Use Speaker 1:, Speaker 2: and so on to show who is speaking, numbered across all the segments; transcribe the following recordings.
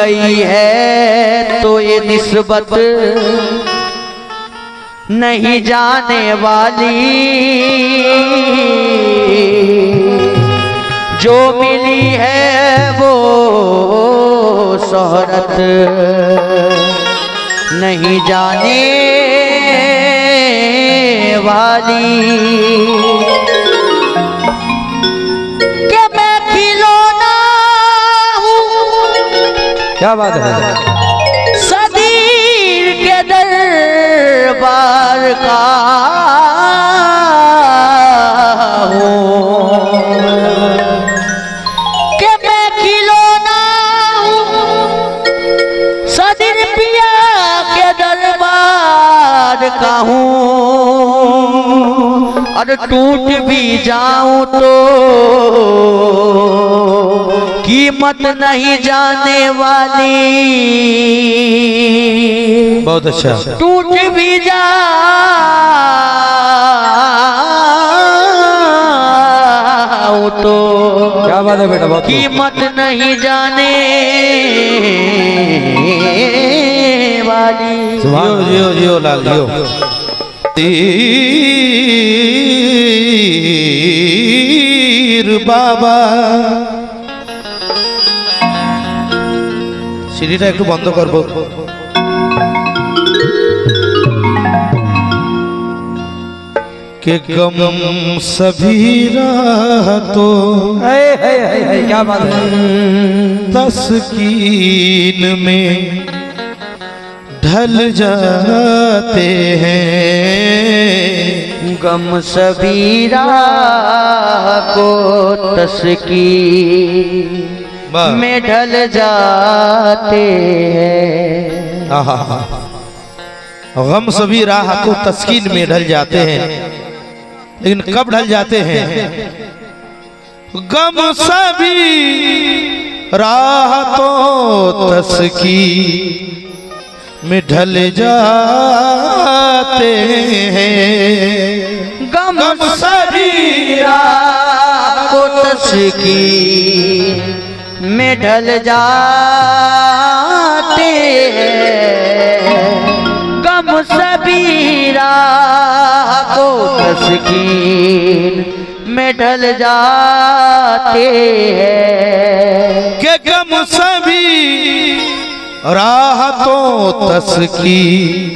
Speaker 1: गई है तो ये निस्बत नहीं जाने वाली, जो मिली है वो शोहरत नहीं जाने वाली। कि मैं खिलौना हूँ,
Speaker 2: क्या बात है,
Speaker 1: सदीर के दरबार का हूँ, कि मैं खिलौना हूँ, सदीर पिया के दरबार का हूँ। और टूट भी जाऊं तो कीमत नहीं जाने वाली।
Speaker 2: बहुत अच्छा।
Speaker 1: टूट भी जाऊं तो
Speaker 2: क्या बात है बेटा, बहुत
Speaker 1: कीमत नहीं जाने वाली।
Speaker 2: जियो जियो जियो लाल जियो। बाबा সিঁড়িটা একটু বন্ধ করবো। के गम सभी रातों क्या बात है, तस्कीन में ढल जाते हैं।
Speaker 1: गम सभी राह को तस्कीन में ढल जाते हैं।
Speaker 2: गम सभी राह को तस्कीन में ढल जाते हैं, लेकिन कब ढल जाते हैं? गम सभी राह तो तस्कीन में ढल जाते हैं।
Speaker 1: गम सभी राह को तस्कीन में ढल जाते हैं। गम सभी राह को तस्कीन में ढल जाते हैं।
Speaker 2: के गम सभी राहतों तस्कीन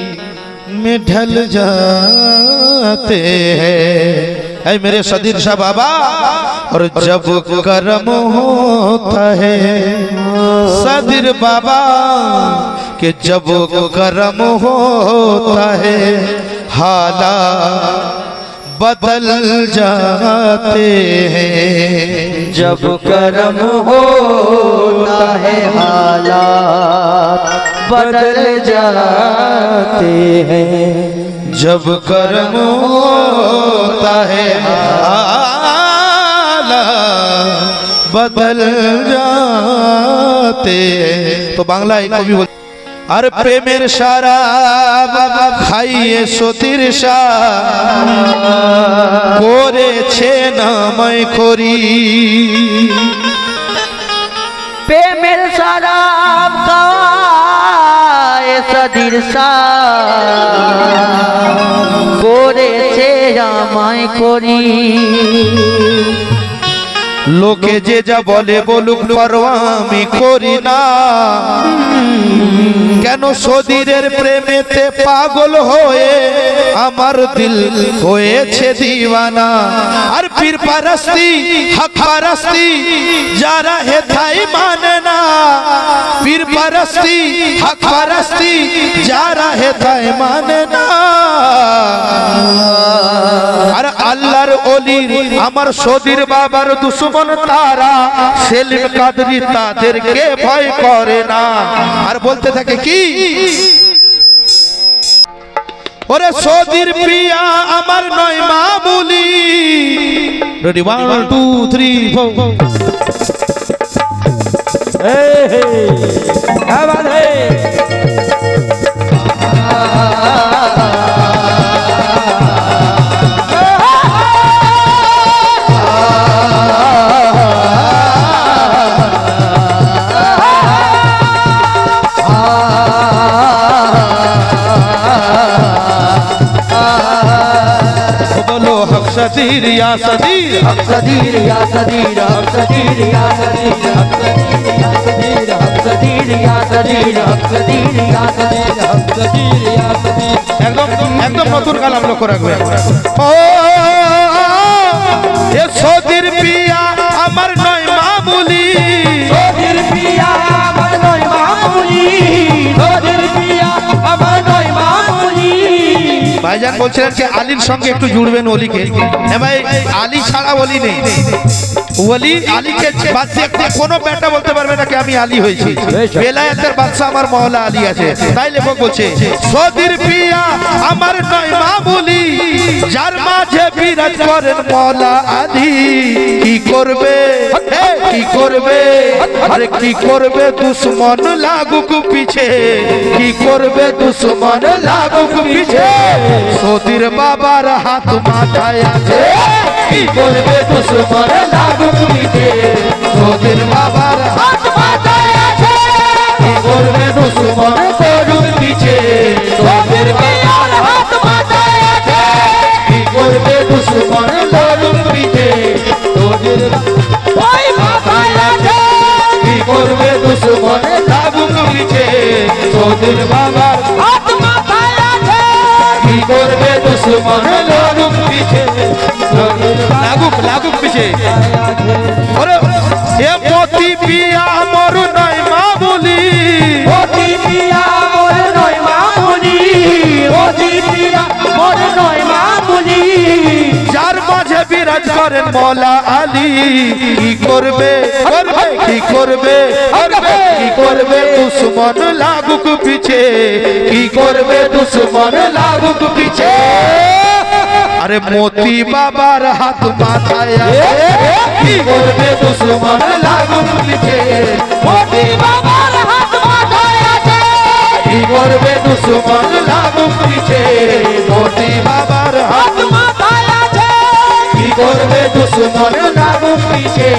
Speaker 2: में ढल जाते हैं। ऐ मेरे सदीर शाह बाबा, और जब करम होता है सदीर बाबा के, जब करम होता है हालात बदल जाते हैं।
Speaker 1: जब करम होता है हालात बदल जाते हैं।
Speaker 2: जब कर्म होता है हालात बदल जाते हैं। तो बांग्ला एक कवि बोल, अरे प्रेमेर शराब खाइए সতীর শাহ করেছে নামাই খরি।
Speaker 1: প্রেমের শরাব খাওয়ায় সদীর শাহ করেছে আমায় খরি।
Speaker 2: লোকে যে যা বলে বলুক পরোয়া আমি করি না, কেন সদীরের প্রেমেতে পাগল হয়ে আমার দিল হয়েছে দিওয়ানা। আর পীর পারস্তি হক পারস্তি যারা হেথাই মানে না, পীর পারস্তি হক পারস্তি যারা হেথাই মানে না। আর আল্লাহর ওলির আমার সদীর বাবার দুশমন তারা, সেলিম কাদরি তাদেরকে ভয় করে না। আর বলতে থাকে কি, ওরে সদীর প্রিয়া আমার নয় মামুলি। রেডি 1 2 3 4। क्या बात है, सदीर या सदीर
Speaker 1: हक सदीर या सदीर हक सदीर या सदीर हक सदीर हक सदीर या सदीर हक सदीर या सदीर हक सदीर या सदीर
Speaker 2: एकदम एकदम नতুন কালাম লক্ষ্য রাখবে ও এ সদীর পিয়া আমার নয় মামুলি
Speaker 1: সদীর পিয়া আমার নয় মামুলি সদীর পিয়া আমার নয় মামুলি
Speaker 2: ভাইজান বলছিলেন যে আলীর সঙ্গে একটু জুড়বেন ওলিকে হ্যাঁ ভাই আলী ছাড়া ওলি নেই ওলি আলীকে বাদ দিয়ে কোনো বেটা বলতে পারবে না কি আমি আলী হয়েছি বেলায়েতের বাদশা আমার মাওলা আলী আছে তাই লেখক বলছে সদীর পিয়া আমার নয় মামুলি যার মাঝে বিরাজ করেন মাওলা আলী কি করবে কি করবে আরে কি করবে দুশমন লাগুক পিছে কি করবে দুশমন লাগুক পিছে সদীর বাবার হাত মাথায় আছে কি করবে দুশমন লাগুক পিছে সদীর বাবার হাত মাথায় আছে কি করবে দুশমন করুক পিছে সদীর বাবার হাত মাথায় আছে কি করবে দুশমন করুক পিছে সদীর ওই মাথায় আছে কি করবে দুশমন লাগুক পিছে সদীর বাবার হাত মাথায় আছে কি করবে দুশমন লাগুক পিছে লাগুক লাগুক পিছে ওরে এ মোতি পিয়া মোর নয় মামুলি
Speaker 1: মোতি পিয়া মোর নয় মামুলি মোতি পিয়া মোর নয় মামুলি
Speaker 2: যার মাঝে বিরাজ করেন মাওলা আলী কি করবে করবে কি করবে করবে কি করবে দুশমন লাগুক পিছে কি করবে দুশমন লাগুক পিছে আরে মোতি বাবার হাত মাথায় আছে কি করবে দুশমন লাগুক পিছে মোতি বাবার হাত মাথায় আছে কি করবে দুশমন লাগুক পিছে মোতি বাবার হাত মাথায় আছে কি করবে দুশমন লাগুক পিছে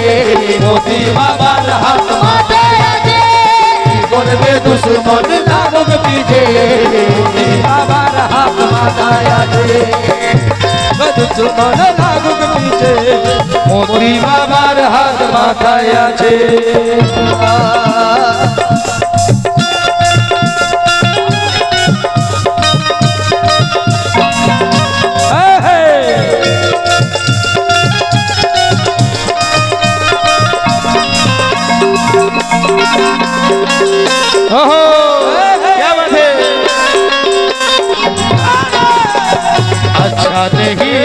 Speaker 2: মোতি বাবার হাত মাথায় আছে কি করবে দুশমন লাগুক পিছে মোতি বাবার হাত মাথায় আছে দুশমন লাগুক পিছে মোতি বাবার হাত মাথায় আছে ओहो क्या बात है अच्छा नहीं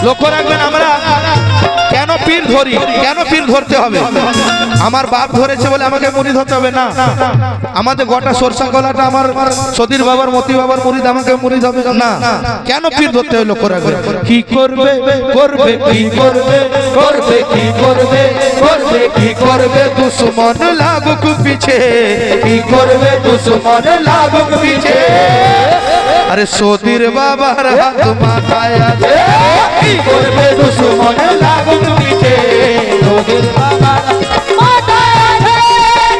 Speaker 2: লক্ষ্য রাখবেন আমরা কেন পীর ধরি কেন পীর ধরতে হবে আমার বাপ ধরেছে বলে আমাকে মুরিদ হতে হবে না আমাদের গোটা সরষা গলাটা আমার সদীর বাবার মতি বাবার মুরিদ আমাকে মুরিদ হবে না কেন পীর ধরতে হবে লক্ষ্য রাখবেন কি করবে করবে কি করবে করবে কি করবে করবে কি করবে দুশমন লাগুক পিছে কি করবে দুশমন লাগুক পিছে আরে সদীর বাবার হাত মাথায় আছে কি করবে দুশমন লাগুক পিছে সদীর বাবার মাথায় আছে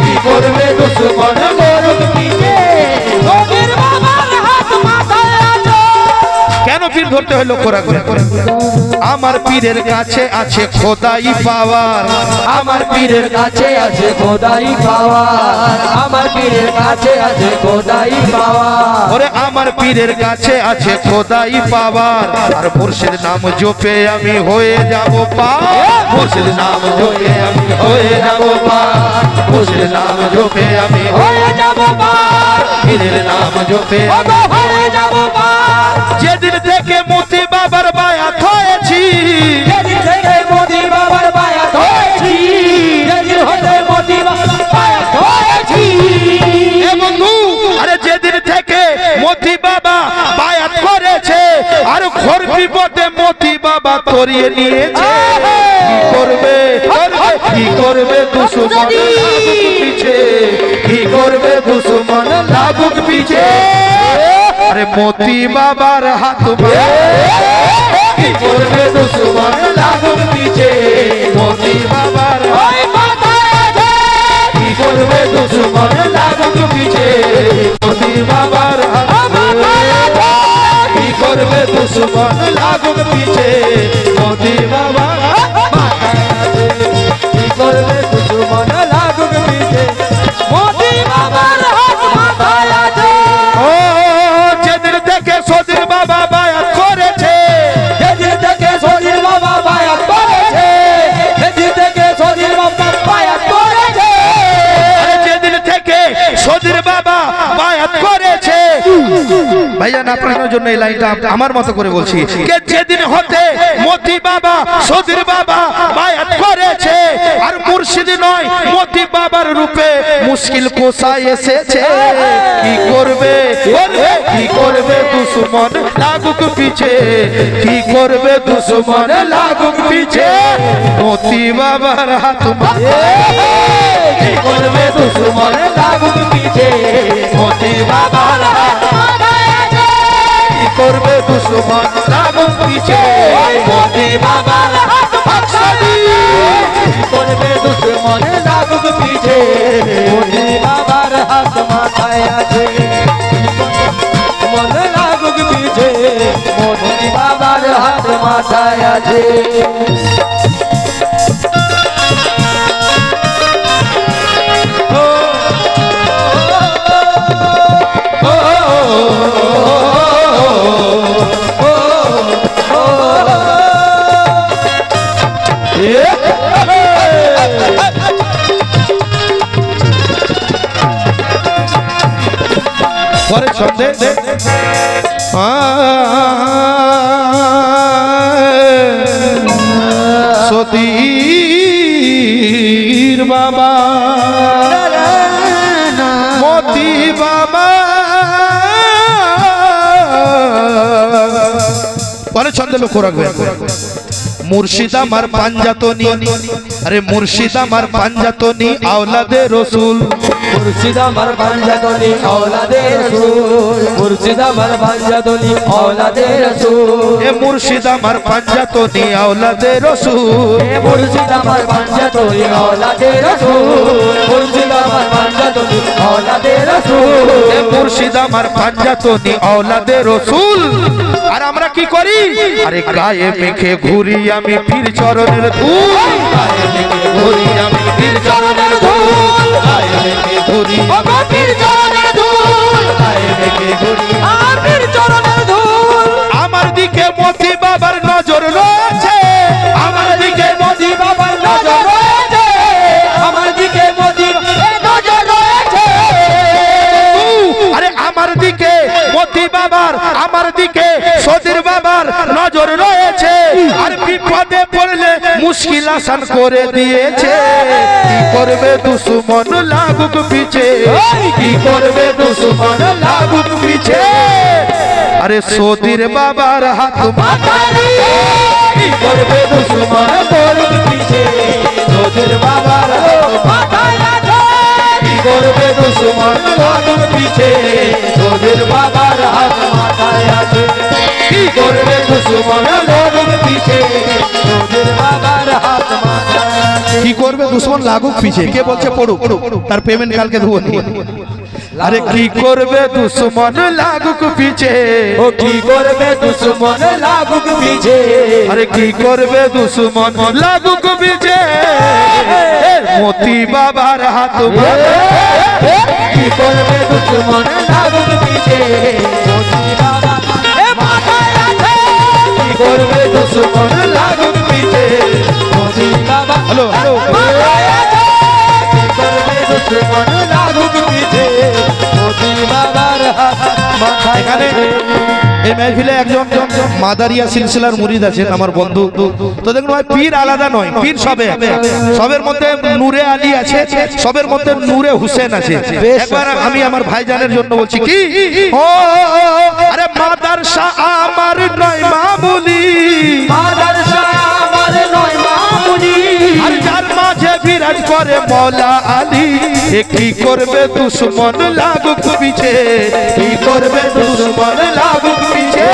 Speaker 2: কি করবে দুশমন লাগুক পিছে সদীর বাবার হাত মাথায় আছে কেন পীর ধরতে হয় লক্ষ্য রাখবেন আমার পীরের কাছে আছে খোদাই পাওয়ার
Speaker 1: আমার পীরের কাছে আছে খোদাই পাওয়ার আমার পীরের কাছে আছে খোদাই পাওয়ার
Speaker 2: ওরে আমার পীরের কাছে আছে খোদাই পাওয়ার আর মুর্শিদ নাম জপে আমি হয়ে যাব পার মুর্শিদ নাম জপে আমি হয়ে যাব পার মুর্শিদ নাম জপে আমি হয়ে যাব পার পীরের নাম জপে আমি হয়ে যাব পার যেদিন থেকে মতি বাবার বায়াত হয়েছি
Speaker 1: যেদিন থেকে মোদি বাবার বায়াত হয়েছি যেদিন হতে মোদি বাবার বায়াত হয়েছি
Speaker 2: এ বন্ধু আরে যেদিন থেকে মতি বাবা বায়াত করেছে আর ঘোর বিপদে মতি বাবা তরিয়ে নিয়েছে কি করবে কি করবে দুশমন লাগুক পিছে কি করবে দুশমন লাগুক পিছে আরে মতি বাবার হাত কি করবে দুশমন লাগুক পিছে মতি বাবার আপনাদের জন্য এই লাইনটা আমার মতো করে বলছি কে যেদিন হতে মতি বাবা সদির বাবা বায়াত করেছে আর মুর্শিদ নয় মতি বাবার রূপে মুশকিল কোষায় এসেছে কি করবে কি করবে দুশ্মন লাগুক পিছে কি করবে দুশ্মন লাগুক পিছে মতি বাবার হাত
Speaker 1: কি করবে দুশ্মন লাগুক পিছে মতি বাবার হাত কি করবে দুশ্মন লাগুক পিছে মতি বাবার হাত কি করবে দুশ্মন লাগুক পিছে মতি বাবার হাত মাথায় আছে মন লাগুক পিছে মতি বাবার হাত মাথায় আছে
Speaker 2: পরে ছন্দে সতীর বাবা মতি বাবা পরে ছন্দে লক্ষ্য রাখবেন মুর্শিদ আমার পাঞ্জাতনি আরে মুর্শিদ আমার পাঞ্জাতনি আওলাদে রসুল
Speaker 1: মুর্শিদ আমার পাঞ্জাতনি আওলাদে রাসূল মুর্শিদ আমার পাঞ্জাতনি আওলাদে রাসূল
Speaker 2: এ মুর্শিদ আমার পাঞ্জাতনি আওলাদে রসুল
Speaker 1: এ মুর্শিদ আমার পাঞ্জাতনি আওলাদে রাসূল মুর্শিদ আমার পাঞ্জাতনি আওলাদে রাসূল
Speaker 2: এ মুর্শিদ আমার পাঞ্জাতনি আওলাদে রসুল আর আমরা কি করি আরে গায়ে মেখে ঘুরি আমি পীর চরণের ধূল গায়ে মেখে ঘুরি আমি পীর চরণের ধূল গায়ে মেখে ঘুরি আমি পীর চরণের ধূল গায়ে মেখে ঘুরি
Speaker 1: আমার পীর চরণের ধূল
Speaker 2: আমার দিকে মতি বাবার নজর রয়েছে
Speaker 1: আমার দিকে মতি বাবার নজর রয়েছে আমার দিকে মতি নজর রয়েছে
Speaker 2: আরে আমার দিকে মতি বাবার আমার দিকে সদির বাবার নজর রয়েছে আর বিপদে পড়লে মুশকিল আসান করে দিয়েছে কি করবে দুশ্মন লাগুক পিছে কি করবে দুশ্মন লাগুক পিছে আরে সদির বাবার হাত মাথায়
Speaker 1: কি করবে দুশ্মন লাগুক পিছে সদির বাবার হাত মাথায় কি করবে দুশ্মন লাগুক পিছে সদির বাবার হাত মাথায় আছে কি করবে দুশ্মন লাগুক পিছে সদির বাবার হাত মাথায় আছে
Speaker 2: কি করবে দুশ্মন লাগুক পিছে কে বলছে পড়ুক তার পেমেন্ট কালকে দেবো আরে কি করবে দুশ্মন লাগুক পিছে
Speaker 1: ও কি করবে দুশ্মন লাগুক পিছে
Speaker 2: আরে কি করবে দুশ্মন লাগুক পিছে মতি বাবার হাত
Speaker 1: কি করবে দুশ্মন লাগুক পিছে মতি বাবার মাথায় আছে কি করবে দুশ্মন লাগুক পিছে মতি বাবা
Speaker 2: হ্যালো হ্যালো
Speaker 1: মাথায় আছে কি করবে দুশ্মন লাগুক পিছে মতি বাবার মাথায়
Speaker 2: এখানে এই মেহফিলে একজন মাদারিয়া সিলসিলার মুরিদ আছেন আমার বন্ধু তো দেখুন ভাই পীর আলাদা নয় পীর সবের মধ্যে নূরে আলী আছে সবের মধ্যে নূরে হুসেন আছে একবার আমি আমার ভাইজানের জন্য বলছি কি ও আরে মাদারসা আমার নয় মামুলি
Speaker 1: মাদারসা আমার নয় মামুলি
Speaker 2: আর যার মাঝে বিরাজ করে মৌলা আলী এ কি করবে দুশ্মন লাগুক পিছে কি করবে দুশ্মন লাগুক পিছে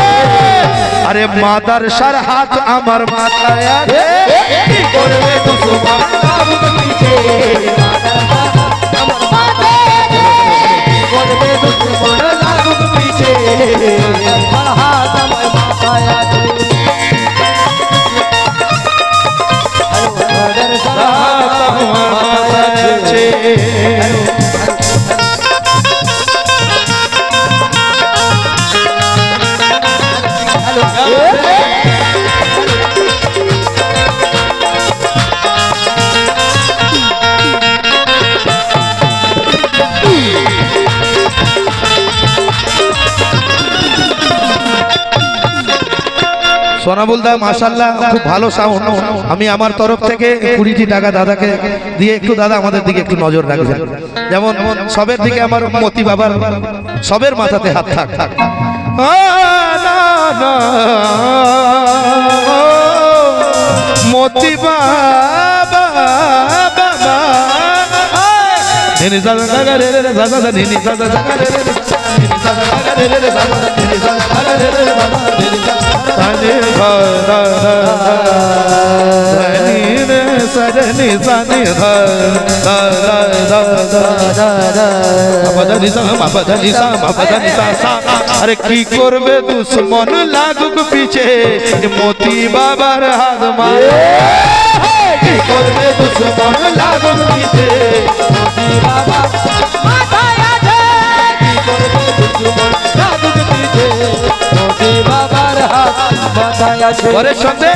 Speaker 2: আরে মাদারসার হাত আমার মাথায় আছে
Speaker 1: কি করবে দুশ্মন লাগুক পিছে আমার মাথায় কি করবে দুশ্মন লাগুক পিছে আমার হাত আমার মাথায় আছে
Speaker 2: সোনাবুল দা মাশাআল্লাহ খুব ভালো সাউন্ড। আমি আমার তরফ থেকে 20টি টাকা দাদাকে দিয়ে একটু দাদা আমাদের দিকে একটু নজর রাখবেন। যেমন সবের দিকে আমার মতি বাবার সবের মাথাতে হাত থাক। মতি বাবা अरे की करबे दुश्मन लागुक पीछे मोती बाबार हाथ मारे की करबे दुश्मन लागुक पीछे मोती बाबा माथाय আছে की करबे दुश्मन लागुक पीछे मोती बाबार हाथ माथाय আছে ওরে শুনতে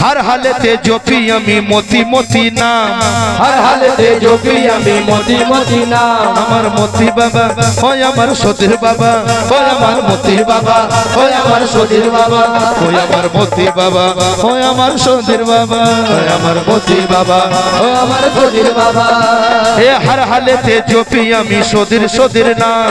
Speaker 2: हर हालते जोपी अमी मोती मोती नाम
Speaker 1: हर हालते जोपी अमी मोती मोती नाम
Speaker 2: अमर मोती बाबा होय अमर सोदिर बाबा
Speaker 1: होय अमर मोती बाबा होय अमर सोदिर बाबा
Speaker 2: होय अमर मोती बाबा होय अमर सोदिर बाबा
Speaker 1: होय अमर मोती बाबा होय अमर सोदिर बाबा
Speaker 2: ए हर हालते जोपी अमी सोदिर सोदिर नाम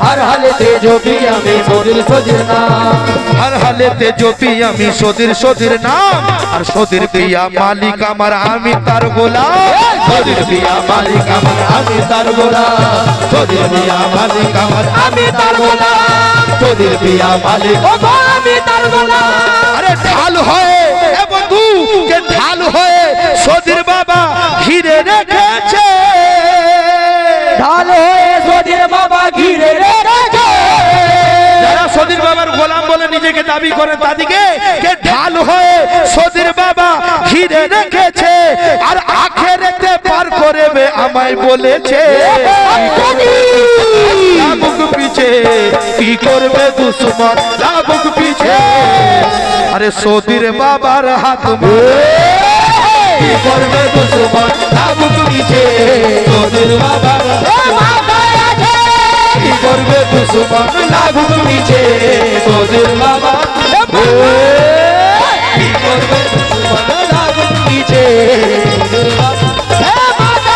Speaker 1: हर हालते जोपी अमी सोदिर सोदिर नाम
Speaker 2: हर हालते जोपी अमी सोदिर सोदिर नाम আর সদির পিয়া মালিক আমার আমি তার গোলাম
Speaker 1: সদির পিয়া মালিক আমার আমি তার গোলাম সদির পিয়া মালিক আমার আমি তার গোলাম সদির পিয়া মালিক আমি তার গোলাম
Speaker 2: আরে ঢাল হয়ে এ বন্ধু কে ঢাল হয়ে সদির বাবা ঘিরে রেখেছে
Speaker 1: ঢাল হয়ে সদির বাবা ঘিরে রেখেছে
Speaker 2: যারা সদির বাবার গোলাম বলে নিজেকে দাবি করে তাদিকে কে ঢাল হয়ে সদির বাবা ঘিরে রেখেছে আর আখেরাতে পার করবে আমায় বলেছে লাগুক পিছে কি করবে দুশ্মন লাগুক পিছে আরে সদির বাবার হাত
Speaker 1: কি করবে দুশ্মন লাগুক পিছে সদির বাবার কি করবে দুশ্মন লাগুক পিছে সদির বাবা কি করবে দুশ্মন লাগুক পিছে সদির বাবা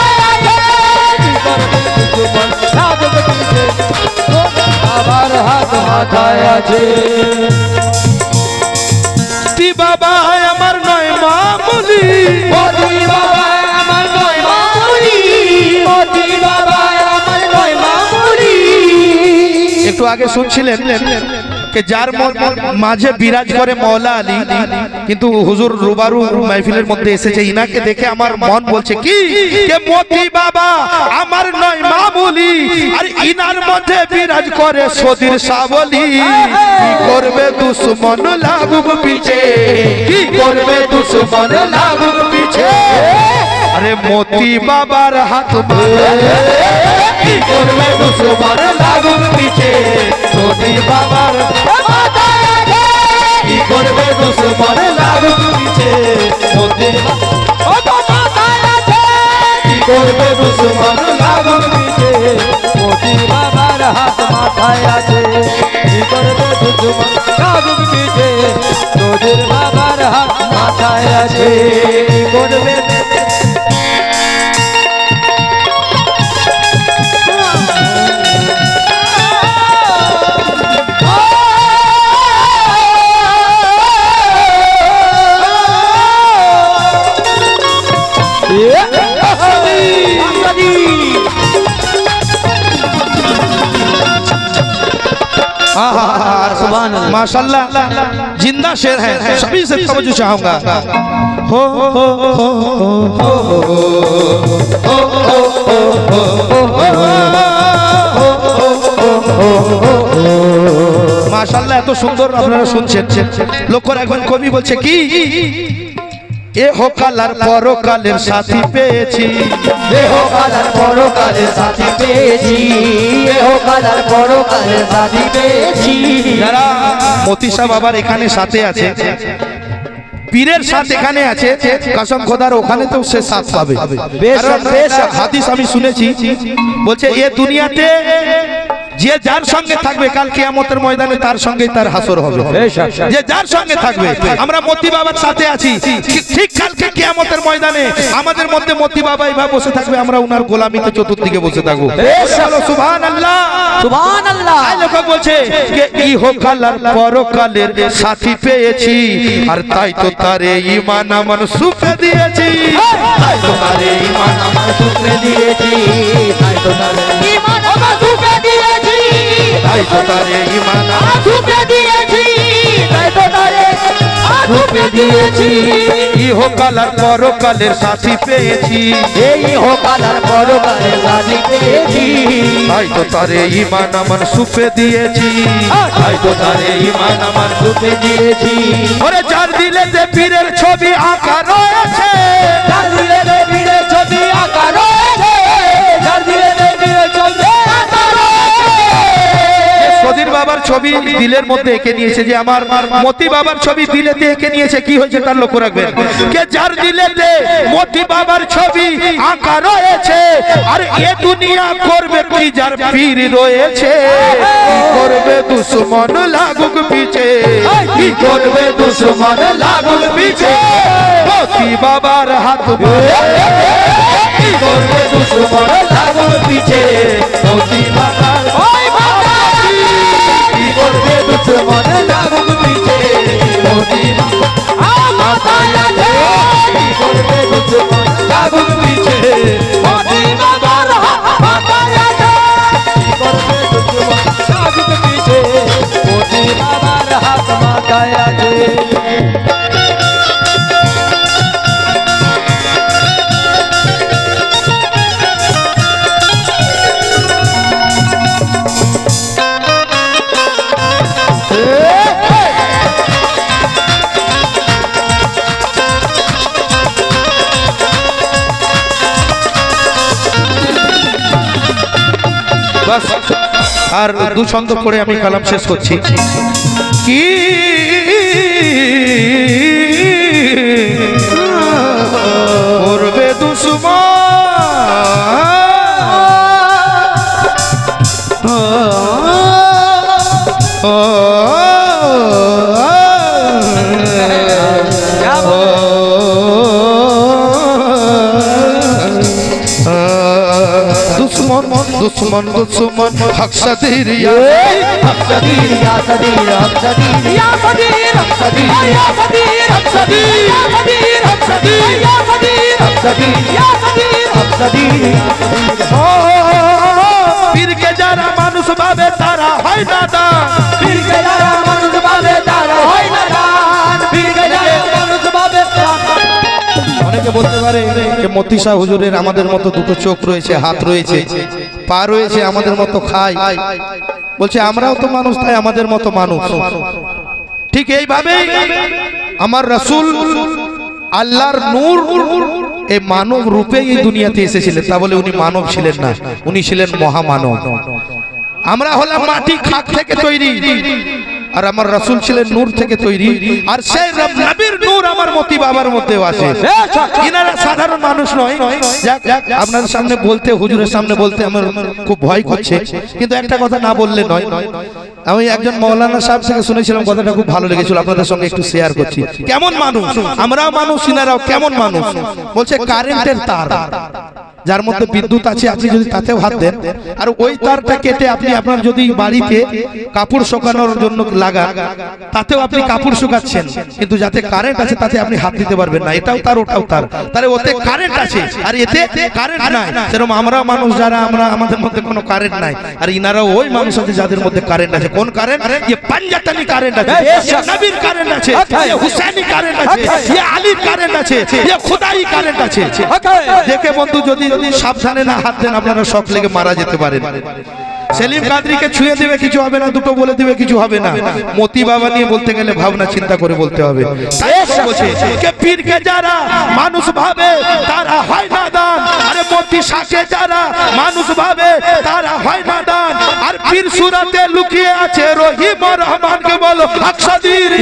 Speaker 1: কি করবে দুশ্মন লাগুক পিছে সদির বাবার হাত মাথায় আছে
Speaker 2: তি বাবা আমার নয় মামুলি
Speaker 1: মোদি বাবা আমার নয় মামুলি মোদি বাবা আমার নয় মামুলি
Speaker 2: একটু আগে শুনছিলেন কে যার মাঝে বিরাজ করে মওলা আলী কিন্তু হুজুর রুবারু মাহফিলের মধ্যে এসেছে ইনাকে দেখে আমার মন বলছে কি কে মোতি বাবা আমার নয় মামুলি আর ইনার মধ্যে বিরাজ করে সদির সাবলি কি করবে দুশ্মন লাগুক পিছে
Speaker 1: কি করবে দুশ্মন লাগুক পিছে
Speaker 2: আরে মোতি বাবার হাত
Speaker 1: কি করবে দুশ্মন লাগুক পিছে মোদি বাবার কি করবে দুশ্মন লাগুক পিছে মোদি কি করবে দুশ্মন লাগুক পিছে মোদি বাবার হাত মাথায় আছে কি করবে দুশ্মন লাগুক পিছে মোদির বাবার হাত মাথায় আছে কি করবে
Speaker 2: माशाल्लाह जिंदा शेर है सभी से तवज्जो चाहूंगा हो माशाल्लाह এত সুন্দর আপনারা শুনছেন লক্ষ্য রাখবেন কবি বলছে কি এহ কালার পরকালের সাথী পেয়েছি
Speaker 1: এহ কালার পরকালের সাথী পেয়েছি এহ কালার পরকালের সাথী পেয়েছি
Speaker 2: যারা মতি শাহ বাবার এখানে সাথে আছে পীরের সাথ এখানে আছে কসম খোদার ওখানে তো সে সাথ পাবে কারণ হাদিস আমি শুনেছি বলছে এই দুনিয়াতে যে যার সঙ্গে থাকবে কাল কিয়ামতের ময়দানে তার সঙ্গেই তার হাসর হবে। যে যার সঙ্গে থাকবে, আমরা মতি বাবার সাথে আছি, ঠিক কালকে কিয়ামতের ময়দানে আমাদের মধ্যে মতি বাবা এইভাবে বসে থাকবে, আমরা উনার গোলামিতে চতুর্দিকে বসে থাকবো। সুবহানাল্লাহ সুবহানাল্লাহ। লোক বলছে যে ইহকাল আর পরকালের সাথী পেয়েছি, আর তাই তো তারে ঈমান আমার সুখে দিয়েছি,
Speaker 1: তাই তো তারে ঈমান আমার সুখে দিয়েছি, তাই তো তারে ঈমান আমার সুখে দিয়েছি,
Speaker 2: তাই তো তারে ঈমান আমার
Speaker 1: সুখে দিয়েছি, তাই তো তারে সুখে দিয়েছি।
Speaker 2: ইহকাল আর পরকালের সাথী পেয়েছি,
Speaker 1: এই ইহকাল আর পরকালের সাথী পেয়েছি,
Speaker 2: তাই তো তারে ঈমান আমার সুখে দিয়েছি,
Speaker 1: তাই তো তারে ঈমান আমার সুখে দিয়েছি।
Speaker 2: ওরে যার দিলেতে পীরের ছবি আঁকা রয়েছে,
Speaker 1: যার দিলেতে পীরের ছবি আঁকা রয়েছে, যার দিলেতে পীরের ছবি আঁকা রয়েছে।
Speaker 2: সদীর বাবার ছবি দিলের মধ্যে এঁকে নিয়েছে, যে আমার মতি বাবার ছবি দিলেতে এঁকে নিয়েছে, কি হয়েছে তার লক্ষ্য রাখবেন। কে যার দিলেতে মতি বাবার ছবি আঁকা রয়েছে, আর এ দুনিয়া করবে কি যার পীর রয়েছে, কি করবে দুশ্মন লাগুক পিছে,
Speaker 1: কি করবে দুশ্মন লাগুক পিছে,
Speaker 2: মতি বাবার হাত
Speaker 1: কি করবে দুশ্মন লাগুক পিছে, মতি বাবার কি করবে দুশ্মন লাগুক পিছে, মতি মাথায় আছে, কি করবে দুশ্মন লাগুক পিছে, মতি বাবার মাথায় আছে, কি করবে দুশ্মন লাগুক পিছে, মতি বাবার হাত মাথায় আছে।
Speaker 2: আর দু ছন্দ করে আমি কালাম শেষ করছি। কি করবে দুশ্মন दुश्मन दुश्मन हक सदीर या
Speaker 1: सदीर या सदीर हक सदीर या सदीर हक सदीर या सदीर हक सदीर या सदीर हक सदीर या सदीर हक सदीर या सदीर हक सदीर
Speaker 2: ओ पीर के जारा मानुष भावे तारा হয় না দান,
Speaker 1: पीर के जारा मानुष भावे तारा হয় না দান, पीर के जारा मानुष भावे तारा।
Speaker 2: অনেকে বলতে পারে যে মতি শাহ হুজুরের আমাদের মতো দুটো চোখ রয়েছে, হাত রয়েছে, পা রয়েছে, আমাদের মতো খায়। বলছে আমরাও তো মানুষ, তাই আমাদের মতো মানুষ। ঠিক এইভাবেই আমার রাসূল আল্লাহর নূর এই মানব রূপে এই দুনিয়াতে এসেছিলেন। তা বলে উনি মানব ছিলেন না, উনি ছিলেন মহামানব। আমরা হলাম মাটি খাক থেকে তৈরি, আর আমার রাসূল ছিলেন নূর থেকে তৈরি, আর সেই নবীর নূর আমার মতি বাবার মধ্যেও আছে। ইনারা সাধারণ মানুষ নয়। আপনাদের সামনে বলতে, হুজুরের সামনে বলতে আমার খুব ভয় করছে, কিন্তু একটা কথা না বললে নয়। আমি একজন মাওলানা সাহেব থেকে শুনেছিলাম, কথাটা খুব ভালো লেগেছিল, আপনাদের সঙ্গে একটু শেয়ার করছি। কেমন মানুষ আমরাও মানুষ, ইনারাও কেমন মানুষ। বলছে কারেন্টের তার যার মধ্যে বিদ্যুৎ আছে, আপনি যদি তাতেও হাত দেন, আর ওই তারটা কেটে আপনি আপনার যদি বাড়িতে কাপড় শুকানোর জন্য লাগান, তাতেও আপনি কাপড় শুকাচ্ছেন, কিন্তু যাতে কারেন্ট আছে তাতে আপনি হাত দিতে পারবেন না। এটাও তার, ওটাও তার, তাহলে ওতে কারেন্ট আছে আর এতে কারেন্ট নাই। সেরকম আমরা মানুষ যারা, আমরা আমাদের মধ্যে কোনো কারেন্ট নাই, আর ইনারাও ওই মানুষ আছে যাদের মধ্যে কারেন্ট আছে। কোন কারেন্ট? ये पंजातनी কারেন্ট আছে, নবীর কারেন্ট আছে, ये হুসাইনি কারেন্ট আছে, ये আলীর কারেন্ট আছে, ये খুদাই কারেন্ট আছে। দেখে বন্ধু যদি সাবধানে না হাত দেন, আপনারা শক লেগে মারা যেতে পারেন। সেলিম কাদরিকে ছুঁয়ে দেবে কিছু হবে না, দুটো বলে দিবে কিছু হবে না। মতি বাবা নিয়ে বলতে গেলে ভাবনা চিন্তা করে বলতে হবে। তাই বলছে কে পীরকে যারা মানুষ ভাবে তারা হয় না দান, আরে মতি শাকে যারা মানুষ ভাবে তারা হয় না দান, আর পীর সুরাতে লুকিয়ে আছে রহিম ও রহমানকে বলো হক সদীর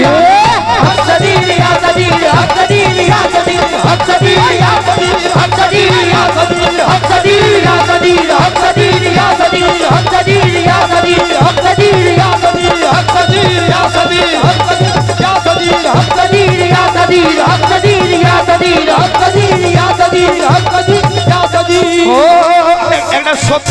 Speaker 1: हक सदीर या सदीर हक सदीर या सदीर हक सदीर या सदीर हक सदीर या सदीर हक सदीर या सदीर हक सदीर या सदीर हक सदीर या सदीर